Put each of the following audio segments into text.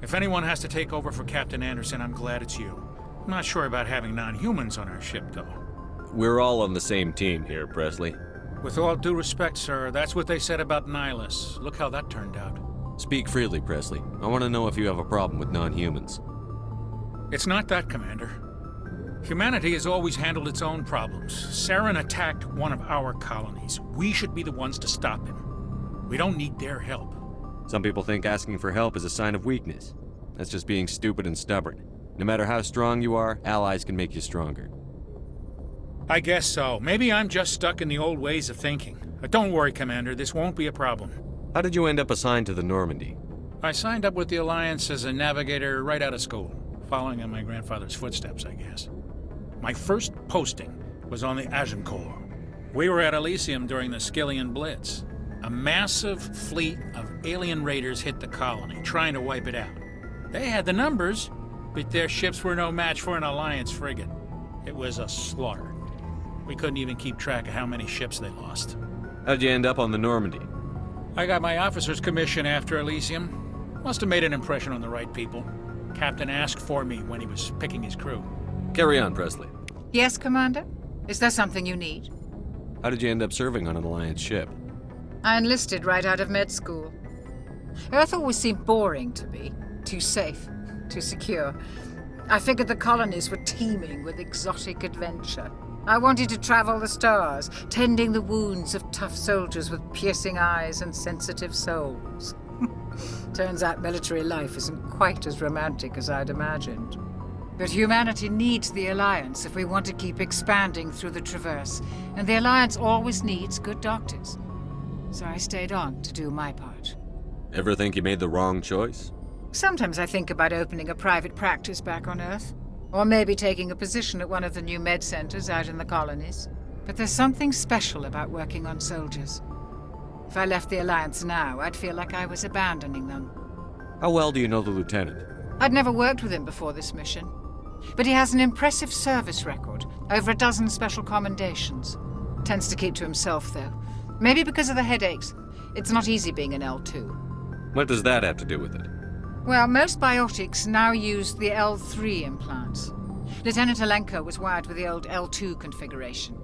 If anyone has to take over for Captain Anderson, I'm glad it's you. I'm not sure about having non-humans on our ship, though. We're all on the same team here, Presley. With all due respect, sir, that's what they said about Nihilus. Look how that turned out. Speak freely, Presley. I want to know if you have a problem with non-humans. It's not that, Commander. Humanity has always handled its own problems. Saren attacked one of our colonies. We should be the ones to stop him. We don't need their help. Some people think asking for help is a sign of weakness. That's just being stupid and stubborn. No matter how strong you are, allies can make you stronger. I guess so. Maybe I'm just stuck in the old ways of thinking. But don't worry, Commander. This won't be a problem. How did you end up assigned to the Normandy? I signed up with the Alliance as a navigator right out of school, following in my grandfather's footsteps, I guess. My first posting was on the Agincourt. We were at Elysium during the Skillian Blitz. A massive fleet of alien raiders hit the colony, trying to wipe it out. They had the numbers, but their ships were no match for an Alliance frigate. It was a slaughter. We couldn't even keep track of how many ships they lost. How'd you end up on the Normandy? I got my officer's commission after Elysium. Must have made an impression on the right people. Captain asked for me when he was picking his crew. Carry on, Presley. Yes, Commander? Is there something you need? How did you end up serving on an Alliance ship? I enlisted right out of med school. Earth always seemed boring to me. Too safe, too secure. I figured the colonies were teeming with exotic adventure. I wanted to travel the stars, tending the wounds of tough soldiers with piercing eyes and sensitive souls. Turns out military life isn't quite as romantic as I'd imagined. But humanity needs the Alliance if we want to keep expanding through the Traverse, and the Alliance always needs good doctors. So I stayed on to do my part. Ever think you made the wrong choice? Sometimes I think about opening a private practice back on Earth. Or maybe taking a position at one of the new med centers out in the colonies. But there's something special about working on soldiers. If I left the Alliance now, I'd feel like I was abandoning them. How well do you know the Lieutenant? I'd never worked with him before this mission. But he has an impressive service record, over a dozen special commendations. Tends to keep to himself, though. Maybe because of the headaches. It's not easy being an L2. What does that have to do with it? Well, most biotics now use the L3 implants. Lieutenant Alenko was wired with the old L2 configuration.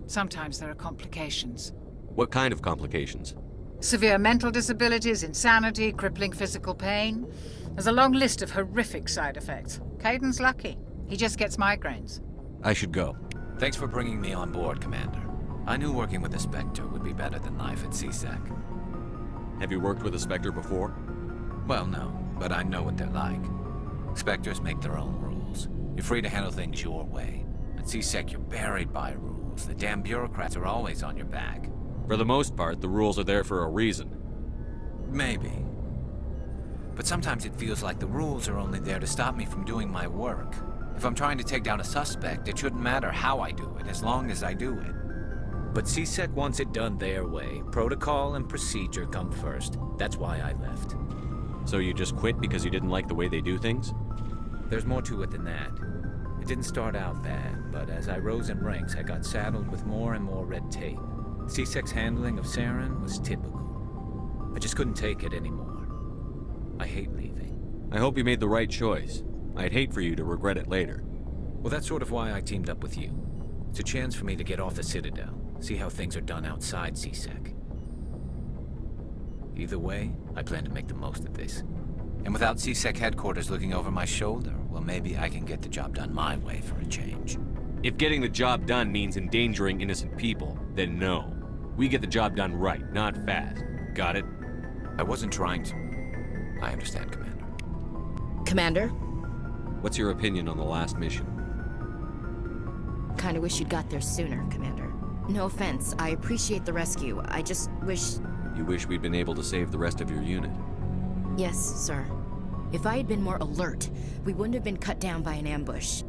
Sometimes there are complications. What kind of complications? Severe mental disabilities, insanity, crippling physical pain. There's a long list of horrific side effects. Caden's lucky. He just gets migraines. I should go. Thanks for bringing me on board, Commander. I knew working with a Spectre would be better than life at CSEC. Have you worked with a Spectre before? Well, no, but I know what they're like. Spectres make their own rules. You're free to handle things your way. At CSEC, you're buried by rules. The damn bureaucrats are always on your back. For the most part, the rules are there for a reason. Maybe. But sometimes it feels like the rules are only there to stop me from doing my work. If I'm trying to take down a suspect, it shouldn't matter how I do it, as long as I do it. But CSEC wants it done their way. Protocol and procedure come first. That's why I left. So you just quit because you didn't like the way they do things? There's more to it than that. It didn't start out bad, but as I rose in ranks, I got saddled with more and more red tape. CSEC's handling of Saren was typical. I just couldn't take it anymore. I hate leaving. I hope you made the right choice. I'd hate for you to regret it later. Well, that's sort of why I teamed up with you. It's a chance for me to get off the Citadel, see how things are done outside CSEC. Either way, I plan to make the most of this. And without CSEC headquarters looking over my shoulder, well, maybe I can get the job done my way for a change. If getting the job done means endangering innocent people, then no. We get the job done right, not fast. Got it? I wasn't trying to. I understand, Commander. Commander? What's your opinion on the last mission? Kinda wish you'd got there sooner, Commander. No offense, I appreciate the rescue. I just wish... You wish we'd been able to save the rest of your unit? Yes, sir. If I had been more alert, we wouldn't have been cut down by an ambush.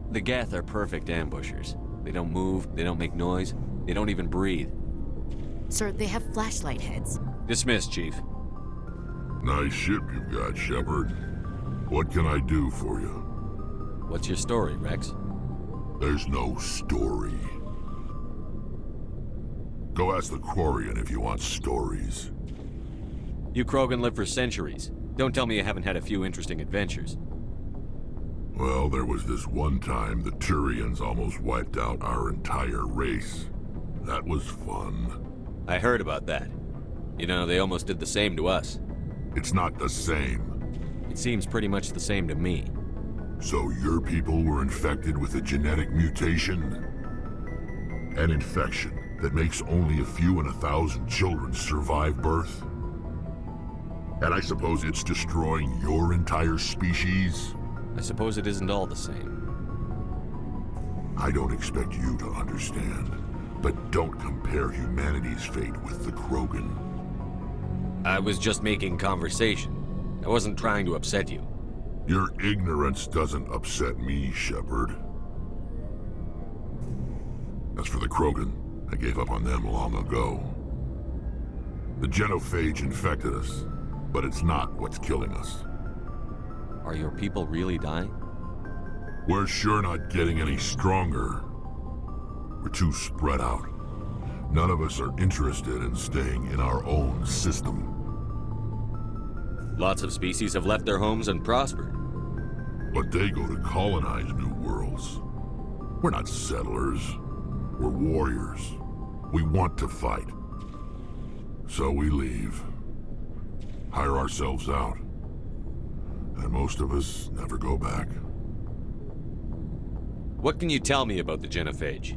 The Geth are perfect ambushers. They don't move, they don't make noise, they don't even breathe. Sir, they have flashlight heads. Dismissed, Chief. Nice ship you've got, Shepard. What can I do for you? What's your story, Rex? There's no story. Go ask the Quarian if you want stories. You Krogan lived for centuries. Don't tell me you haven't had a few interesting adventures. Well, there was this one time the Turians almost wiped out our entire race. That was fun. I heard about that. You know, they almost did the same to us. It's not the same. It seems pretty much the same to me. So your people were infected with a genetic mutation? An infection that makes only a few in 1,000 children survive birth? And I suppose it's destroying your entire species? I suppose it isn't all the same. I don't expect you to understand, but don't compare humanity's fate with the Krogan. I was just making conversation. I wasn't trying to upset you. Your ignorance doesn't upset me, Shepard. As for the Krogan, I gave up on them long ago. The genophage infected us, but it's not what's killing us. Are your people really dying? We're sure not getting any stronger. We're too spread out. None of us are interested in staying in our own system. Lots of species have left their homes and prospered. But they go to colonize new worlds. We're not settlers. We're warriors. We want to fight. So we leave. Hire ourselves out. And most of us never go back. What can you tell me about the genophage?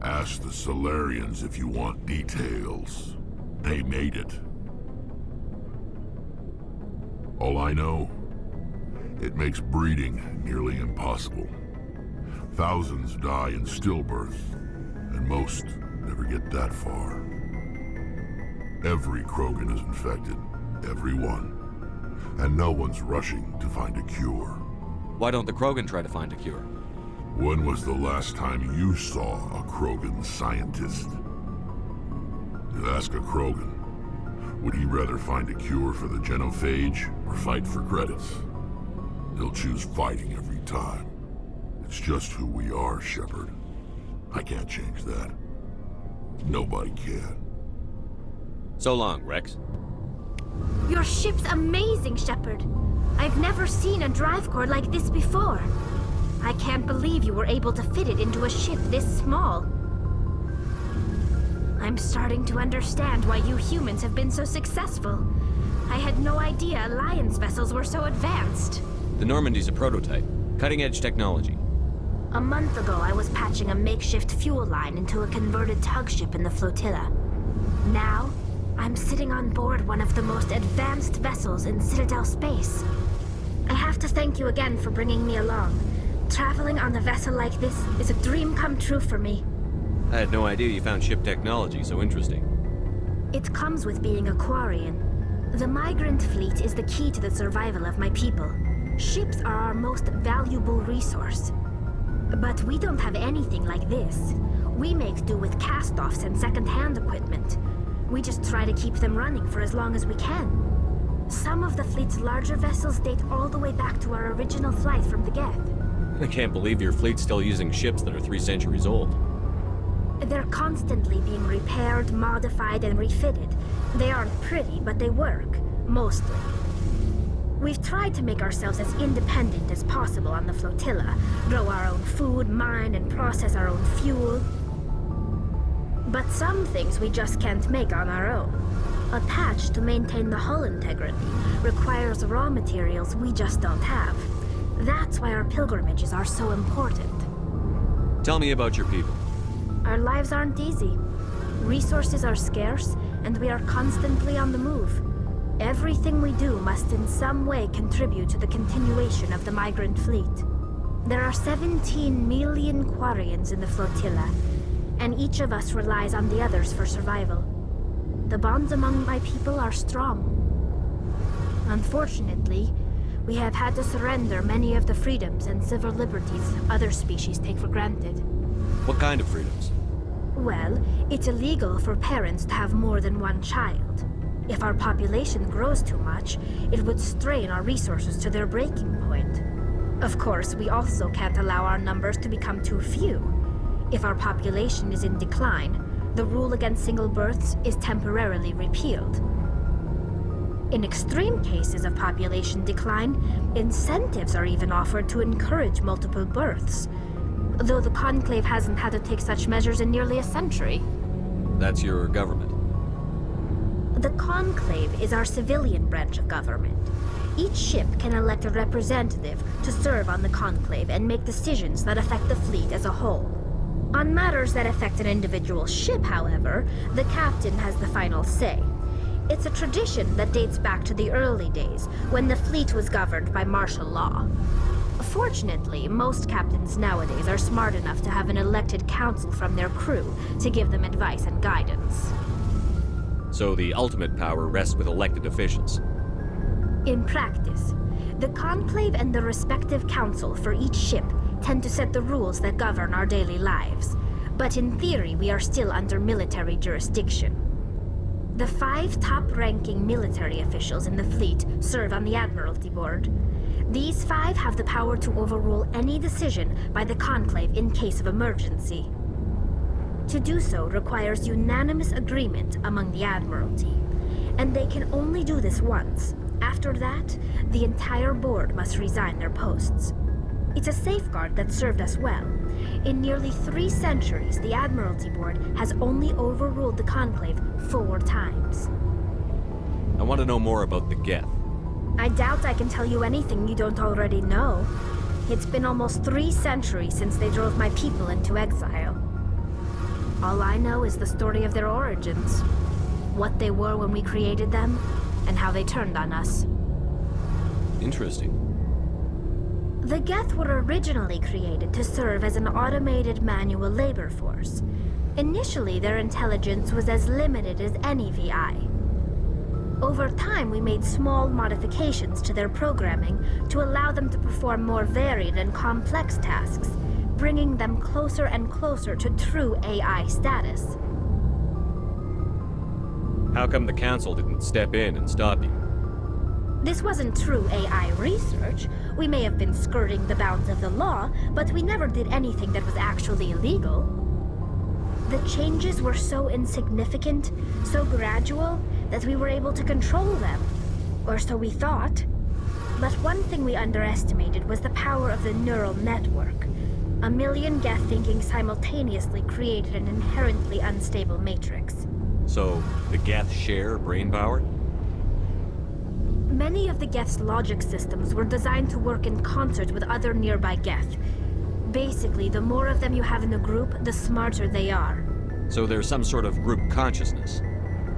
Ask the Solarians if you want details. They made it. All I know, it makes breeding nearly impossible. Thousands die in stillbirth, and most never get that far. Every Krogan is infected, every one. And no one's rushing to find a cure. Why don't the Krogan try to find a cure? When was the last time you saw a Krogan scientist? You ask a Krogan, would he rather find a cure for the genophage or fight for credits? He'll choose fighting every time. It's just who we are, Shepard. I can't change that. Nobody can. So long, Rex. Your ship's amazing, Shepard. I've never seen a drive core like this before. I can't believe you were able to fit it into a ship this small. I'm starting to understand why you humans have been so successful. I had no idea Alliance vessels were so advanced. The Normandy's a prototype. Cutting-edge technology. A month ago, I was patching a makeshift fuel line into a converted tug ship in the flotilla. Now, I'm sitting on board one of the most advanced vessels in Citadel space. I have to thank you again for bringing me along. Traveling on a vessel like this is a dream come true for me. I had no idea you found ship technology so interesting. It comes with being a Quarian. The migrant fleet is the key to the survival of my people. Ships are our most valuable resource. But we don't have anything like this. We make do with cast-offs and second-hand equipment. We just try to keep them running for as long as we can. Some of the fleet's larger vessels date all the way back to our original flight from the Geth. I can't believe your fleet's still using ships that are 3 centuries old. They're constantly being repaired, modified, and refitted. They aren't pretty, but they work. Mostly. We've tried to make ourselves as independent as possible on the flotilla. Grow our own food, mine, and process our own fuel. But some things we just can't make on our own. A patch to maintain the hull integrity requires raw materials we just don't have. That's why our pilgrimages are so important. Tell me about your people. Our lives aren't easy. Resources are scarce, and we are constantly on the move. Everything we do must in some way contribute to the continuation of the migrant fleet. There are 17 million Quarians in the flotilla, and each of us relies on the others for survival. The bonds among my people are strong. Unfortunately, we have had to surrender many of the freedoms and civil liberties other species take for granted. What kind of freedoms? Well, it's illegal for parents to have more than one child. If our population grows too much, it would strain our resources to their breaking point. Of course, we also can't allow our numbers to become too few. If our population is in decline, the rule against single births is temporarily repealed. In extreme cases of population decline, incentives are even offered to encourage multiple births. Though the Conclave hasn't had to take such measures in nearly a century. That's your government. The Conclave is our civilian branch of government. Each ship can elect a representative to serve on the Conclave and make decisions that affect the fleet as a whole. On matters that affect an individual ship, however, the captain has the final say. It's a tradition that dates back to the early days, when the fleet was governed by martial law. Fortunately, most captains nowadays are smart enough to have an elected council from their crew to give them advice and guidance. So the ultimate power rests with elected officials. In practice, the Conclave and the respective council for each ship tend to set the rules that govern our daily lives. But in theory, we are still under military jurisdiction. The 5 top-ranking military officials in the fleet serve on the Admiralty Board. These 5 have the power to overrule any decision by the Conclave in case of emergency. To do so requires unanimous agreement among the Admiralty, and they can only do this once. After that, the entire board must resign their posts. It's a safeguard that served us well. In nearly 3 centuries, the Admiralty Board has only overruled the Conclave 4 times. I want to know more about the Geth. I doubt I can tell you anything you don't already know. It's been almost 3 centuries since they drove my people into exile. All I know is the story of their origins. What they were when we created them, and how they turned on us. Interesting. The Geth were originally created to serve as an automated manual labor force. Initially, their intelligence was as limited as any VI. Over time, we made small modifications to their programming to allow them to perform more varied and complex tasks, bringing them closer and closer to true AI status. How come the Council didn't step in and stop you? This wasn't true AI research. We may have been skirting the bounds of the law, but we never did anything that was actually illegal. The changes were so insignificant, so gradual, that we were able to control them. Or so we thought. But one thing we underestimated was the power of the neural network. A million Geth thinking simultaneously created an inherently unstable matrix. So, the Geth share brain power? Many of the Geth's logic systems were designed to work in concert with other nearby Geth. Basically, the more of them you have in a group, the smarter they are. So there's some sort of group consciousness?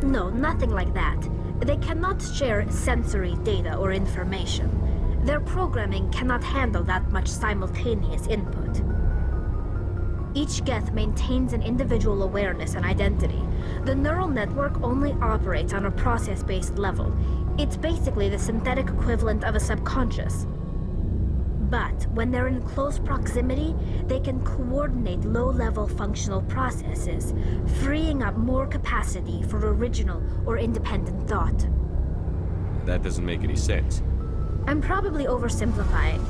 No, nothing like that. They cannot share sensory data or information. Their programming cannot handle that much simultaneous input. Each Geth maintains an individual awareness and identity. The neural network only operates on a process-based level. It's basically the synthetic equivalent of a subconscious. But when they're in close proximity, they can coordinate low-level functional processes, freeing up more capacity for original or independent thought. That doesn't make any sense. I'm probably oversimplifying.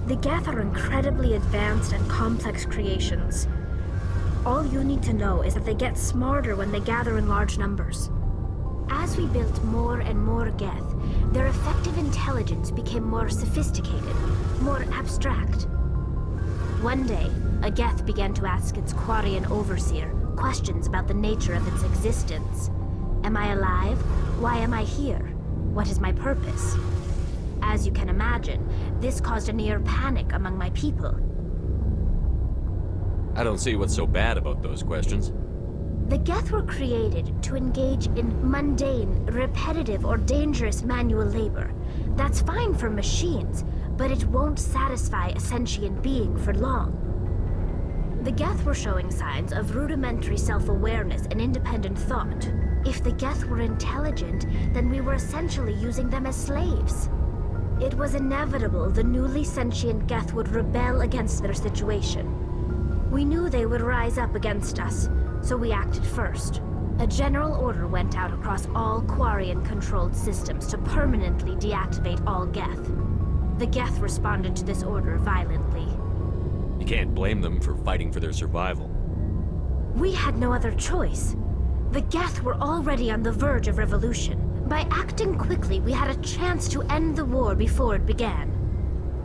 The Geth are incredibly advanced and complex creations. All you need to know is that they get smarter when they gather in large numbers. As we built more and more Geth, their effective intelligence became more sophisticated, more abstract. One day, a Geth began to ask its Quarian overseer questions about the nature of its existence. Am I alive? Why am I here? What is my purpose? As you can imagine, this caused a near panic among my people. I don't see what's so bad about those questions. The Geth were created to engage in mundane, repetitive, or dangerous manual labor. That's fine for machines, but it won't satisfy a sentient being for long. The Geth were showing signs of rudimentary self-awareness and independent thought. If the Geth were intelligent, then we were essentially using them as slaves. It was inevitable the newly sentient Geth would rebel against their situation. We knew they would rise up against us, so we acted first. A general order went out across all Quarian-controlled systems to permanently deactivate all Geth. The Geth responded to this order violently. You can't blame them for fighting for their survival. We had no other choice. The Geth were already on the verge of revolution, By acting quickly, we had a chance to end the war before it began.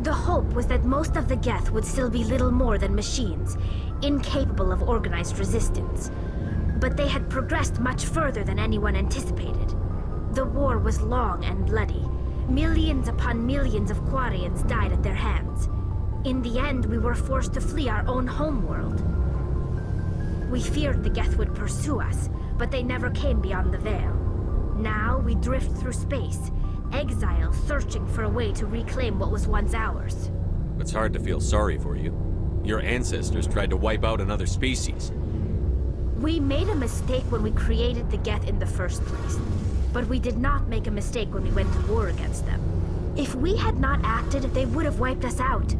The hope was that most of the Geth would still be little more than machines, incapable of organized resistance. But they had progressed much further than anyone anticipated. The war was long and bloody. Millions upon millions of Quarians died at their hands. In the end, we were forced to flee our own homeworld. We feared the Geth would pursue us, but they never came beyond the Veil. Now we drift through space, exile searching for a way to reclaim what was once ours. It's hard to feel sorry for you. Your ancestors tried to wipe out another species. We made a mistake when we created the Geth in the first place, but we did not make a mistake when we went to war against them. If we had not acted, they would have wiped us out.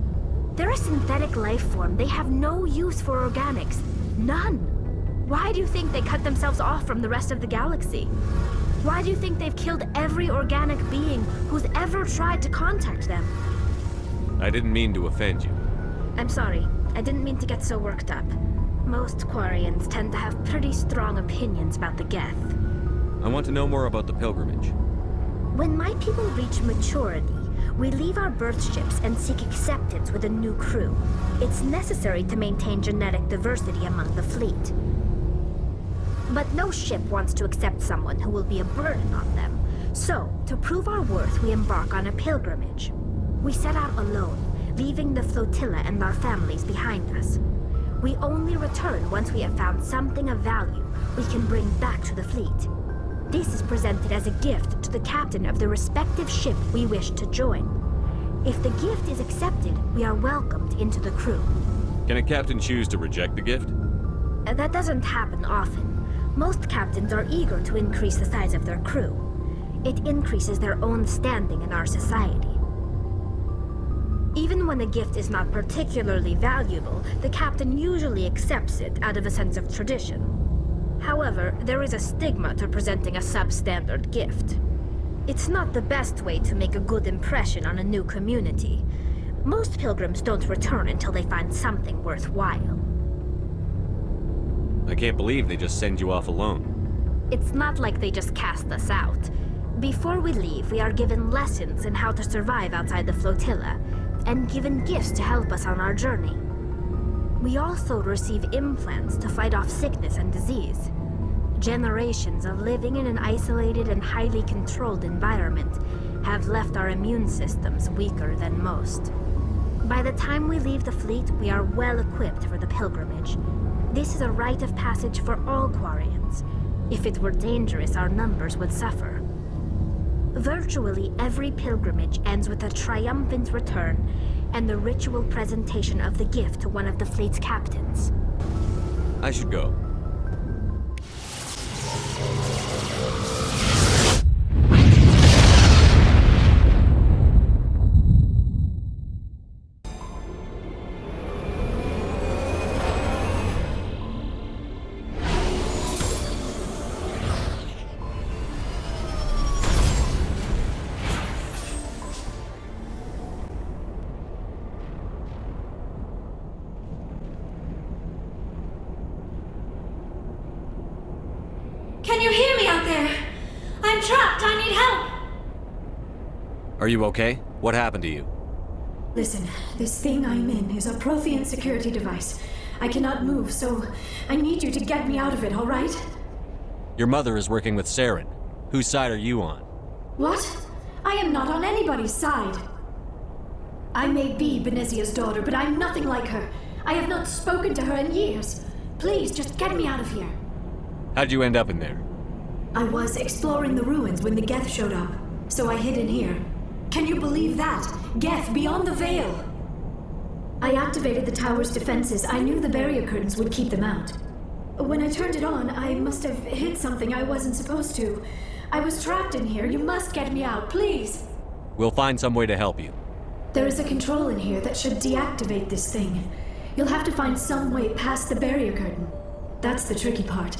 They're a synthetic life form. They have no use for organics. None. Why do you think they cut themselves off from the rest of the galaxy? Why do you think they've killed every organic being who's ever tried to contact them? I didn't mean to offend you. I'm sorry. I didn't mean to get so worked up. Most Quarians tend to have pretty strong opinions about the Geth. I want to know more about the pilgrimage. When my people reach maturity, we leave our birth ships and seek acceptance with a new crew. It's necessary to maintain genetic diversity among the fleet. But no ship wants to accept someone who will be a burden on them. So, to prove our worth, we embark on a pilgrimage. We set out alone, leaving the flotilla and our families behind us. We only return once we have found something of value we can bring back to the fleet. This is presented as a gift to the captain of the respective ship we wish to join. If the gift is accepted, we are welcomed into the crew. Can a captain choose to reject the gift? That doesn't happen often. Most captains are eager to increase the size of their crew. It increases their own standing in our society. Even when a gift is not particularly valuable, the captain usually accepts it out of a sense of tradition. However, there is a stigma to presenting a substandard gift. It's not the best way to make a good impression on a new community. Most pilgrims don't return until they find something worthwhile. I can't believe they just send you off alone. It's not like they just cast us out. Before we leave, we are given lessons in how to survive outside the flotilla, and given gifts to help us on our journey. We also receive implants to fight off sickness and disease. Generations of living in an isolated and highly controlled environment have left our immune systems weaker than most. By the time we leave the fleet, we are well equipped for the pilgrimage. This is a rite of passage for all Quarians. If it were dangerous, our numbers would suffer. Virtually every pilgrimage ends with a triumphant return and the ritual presentation of the gift to one of the fleet's captains. I should go. Can you hear me out there? I'm trapped. I need help. Are you okay? What happened to you? Listen, this thing I'm in is a Prothean security device. I cannot move, so I need you to get me out of it, all right? Your mother is working with Saren. Whose side are you on? What? I am not on anybody's side. I may be Benezia's daughter, but I'm nothing like her. I have not spoken to her in years. Please, just get me out of here. How'd you end up in there? I was exploring the ruins when the Geth showed up, so I hid in here. Can you believe that? Geth beyond the Veil! I activated the tower's defenses. I knew the barrier curtains would keep them out. When I turned it on, I must have hit something I wasn't supposed to. I was trapped in here. You must get me out, please! We'll find some way to help you. There is a control in here that should deactivate this thing. You'll have to find some way past the barrier curtain. That's the tricky part.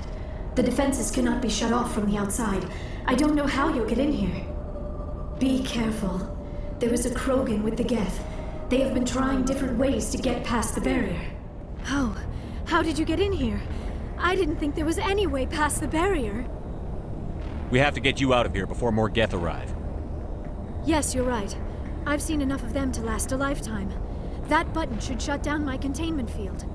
The defenses cannot be shut off from the outside. I don't know how you'll get in here. Be careful. There is a Krogan with the Geth. They have been trying different ways to get past the barrier. Oh, how did you get in here? I didn't think there was any way past the barrier. We have to get you out of here before more Geth arrive. Yes, you're right. I've seen enough of them to last a lifetime. That button should shut down my containment field.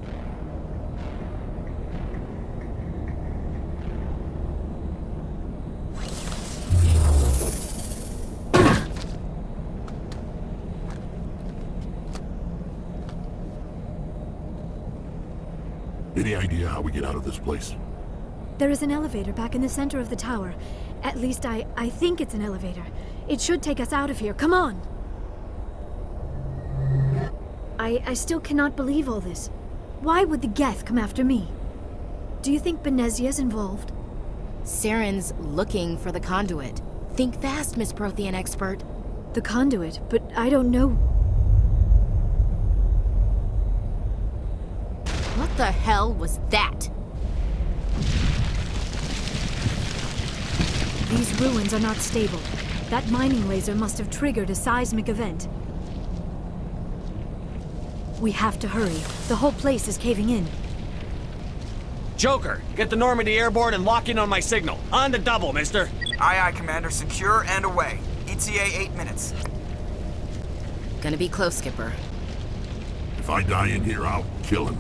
Any idea how we get out of this place? There is an elevator back in the center of the tower. At least I think it's an elevator. It should take us out of here. Come on! I still cannot believe all this. Why would the Geth come after me? Do you think Benezia's involved? Saren's looking for the conduit. Think fast, Miss Prothean expert. The conduit? But I don't know. What the hell was that? These ruins are not stable. That mining laser must have triggered a seismic event. We have to hurry. The whole place is caving in. Joker, get the Normandy airborne and lock in on my signal. On the double, mister. Aye, aye, Commander. Secure and away. ETA 8 minutes. Gonna be close, Skipper. If I die in here, I'll kill him.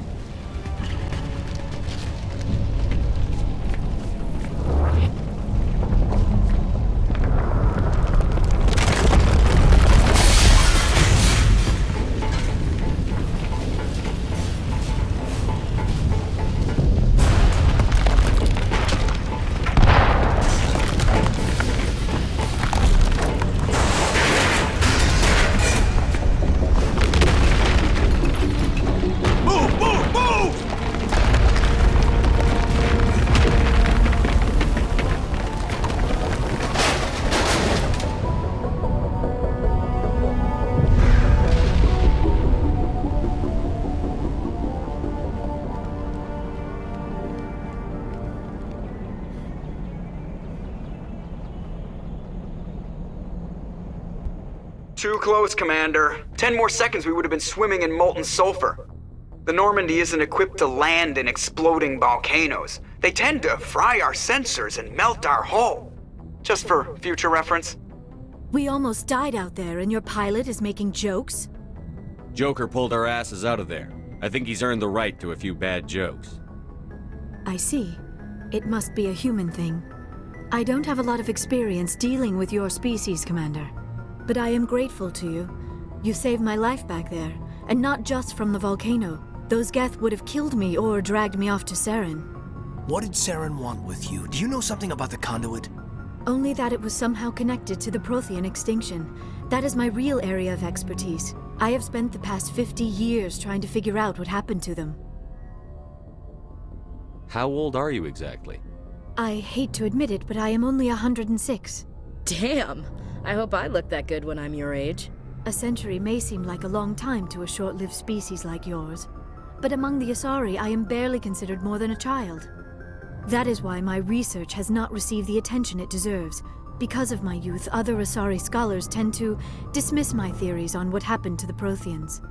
Too close, Commander. 10 more seconds we would have been swimming in molten sulfur. The Normandy isn't equipped to land in exploding volcanoes. They tend to fry our sensors and melt our hull. Just for future reference. We almost died out there, and your pilot is making jokes? Joker pulled our asses out of there. I think he's earned the right to a few bad jokes. I see. It must be a human thing. I don't have a lot of experience dealing with your species, Commander. But I am grateful to you. You saved my life back there, and not just from the volcano. Those Geth would have killed me or dragged me off to Saren. What did Saren want with you? Do you know something about the conduit? Only that it was somehow connected to the Prothean extinction. That is my real area of expertise. I have spent the past 50 years trying to figure out what happened to them. How old are you exactly? I hate to admit it, but I am only 106. Damn! I hope I look that good when I'm your age. A century may seem like a long time to a short-lived species like yours, but among the Asari, I am barely considered more than a child. That is why my research has not received the attention it deserves. Because of my youth, other Asari scholars tend to dismiss my theories on what happened to the Protheans.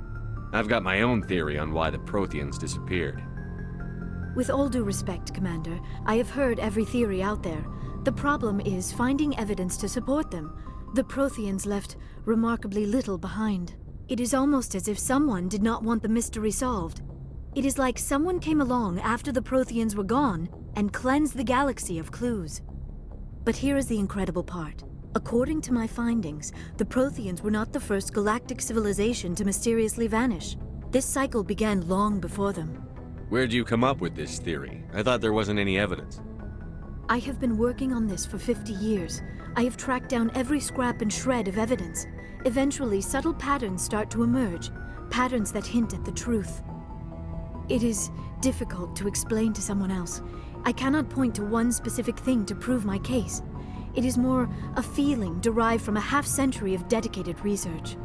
I've got my own theory on why the Protheans disappeared. With all due respect, Commander, I have heard every theory out there. The problem is finding evidence to support them. The Protheans left remarkably little behind. It is almost as if someone did not want the mystery solved. It is like someone came along after the Protheans were gone and cleansed the galaxy of clues. But here is the incredible part. According to my findings, the Protheans were not the first galactic civilization to mysteriously vanish. This cycle began long before them. Where'd you come up with this theory? I thought there wasn't any evidence. I have been working on this for 50 years. I have tracked down every scrap and shred of evidence. Eventually, subtle patterns start to emerge, patterns that hint at the truth. It is difficult to explain to someone else. I cannot point to one specific thing to prove my case. It is more a feeling derived from a half-century of dedicated research.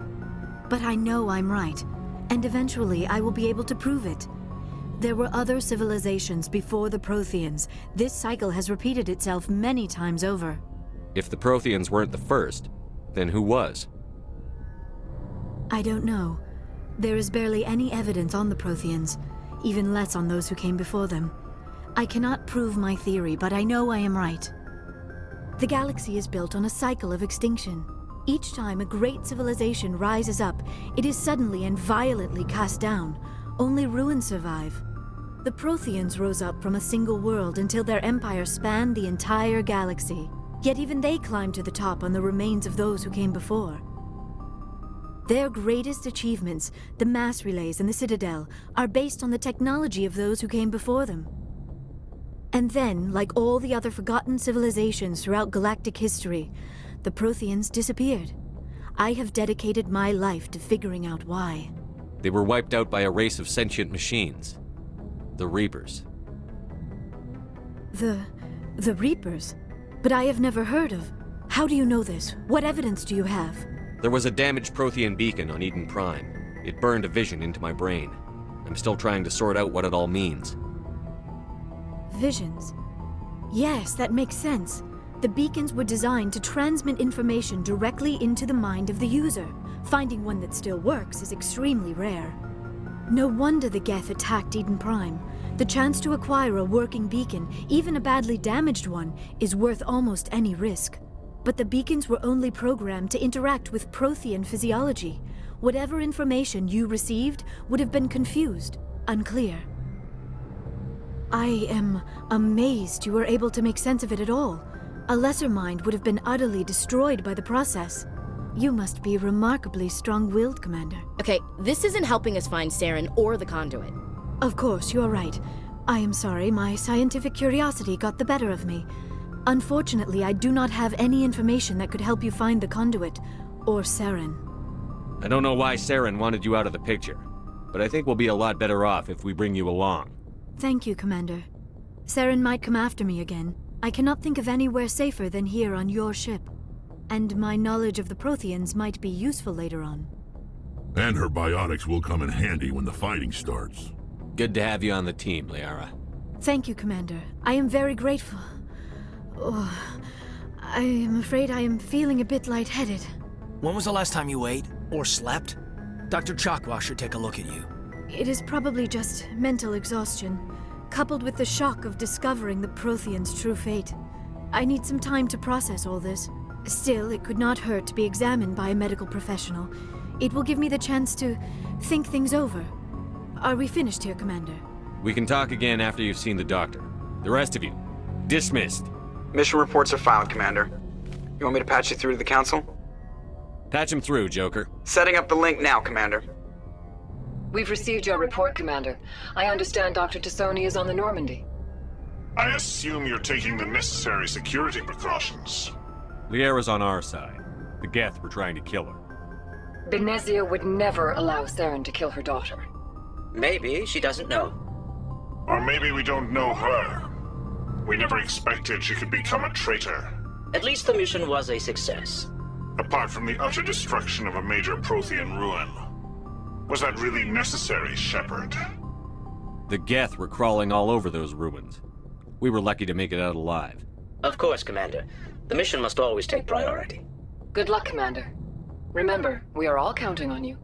But I know I'm right, and eventually I will be able to prove it. There were other civilizations before the Protheans. This cycle has repeated itself many times over. If the Protheans weren't the first, then who was? I don't know. There is barely any evidence on the Protheans, even less on those who came before them. I cannot prove my theory, but I know I am right. The galaxy is built on a cycle of extinction. Each time a great civilization rises up, it is suddenly and violently cast down. Only ruins survive. The Protheans rose up from a single world until their empire spanned the entire galaxy. Yet even they climbed to the top on the remains of those who came before. Their greatest achievements, the mass relays and the Citadel, are based on the technology of those who came before them. And then, like all the other forgotten civilizations throughout galactic history, the Protheans disappeared. I have dedicated my life to figuring out why. They were wiped out by a race of sentient machines. The Reapers. The Reapers? But I have never heard of. How do you know this? What evidence do you have? There was a damaged Prothean beacon on Eden Prime. It burned a vision into my brain. I'm still trying to sort out what it all means. Visions. Yes, that makes sense. The beacons were designed to transmit information directly into the mind of the user. Finding one that still works is extremely rare. No wonder the Geth attacked Eden Prime. The chance to acquire a working beacon, even a badly damaged one, is worth almost any risk. But the beacons were only programmed to interact with Prothean physiology. Whatever information you received would have been confused, unclear. I am amazed you were able to make sense of it at all. A lesser mind would have been utterly destroyed by the process. You must be remarkably strong-willed, Commander. Okay, this isn't helping us find Saren or the conduit. Of course, you are right. I am sorry, my scientific curiosity got the better of me. Unfortunately, I do not have any information that could help you find the conduit, or Saren. I don't know why Saren wanted you out of the picture, but I think we'll be a lot better off if we bring you along. Thank you, Commander. Saren might come after me again. I cannot think of anywhere safer than here on your ship. And my knowledge of the Protheans might be useful later on. And her biotics will come in handy when the fighting starts. Good to have you on the team, Liara. Thank you, Commander. I am very grateful. Oh, I am afraid I am feeling a bit lightheaded. When was the last time you ate? Or slept? Dr. Chakwa should take a look at you. It is probably just mental exhaustion, coupled with the shock of discovering the Protheans' true fate. I need some time to process all this. Still, it could not hurt to be examined by a medical professional. It will give me the chance to think things over. Are we finished here, Commander? We can talk again after you've seen the doctor. The rest of you, dismissed. Mission reports are filed, Commander. You want me to patch you through to the Council? Patch him through, Joker. Setting up the link now, Commander. We've received your report, Commander. I understand Dr. Tassoni is on the Normandy. I assume you're taking the necessary security precautions. Liara's on our side. The Geth were trying to kill her. Benezia would never allow Saren to kill her daughter. Maybe she doesn't know. Or maybe we don't know her. We never expected she could become a traitor. At least the mission was a success. Apart from the utter destruction of a major Prothean ruin. Was that really necessary, Shepard? The Geth were crawling all over those ruins. We were lucky to make it out alive. Of course, Commander. The mission must always take priority. Good luck, Commander. Remember, we are all counting on you.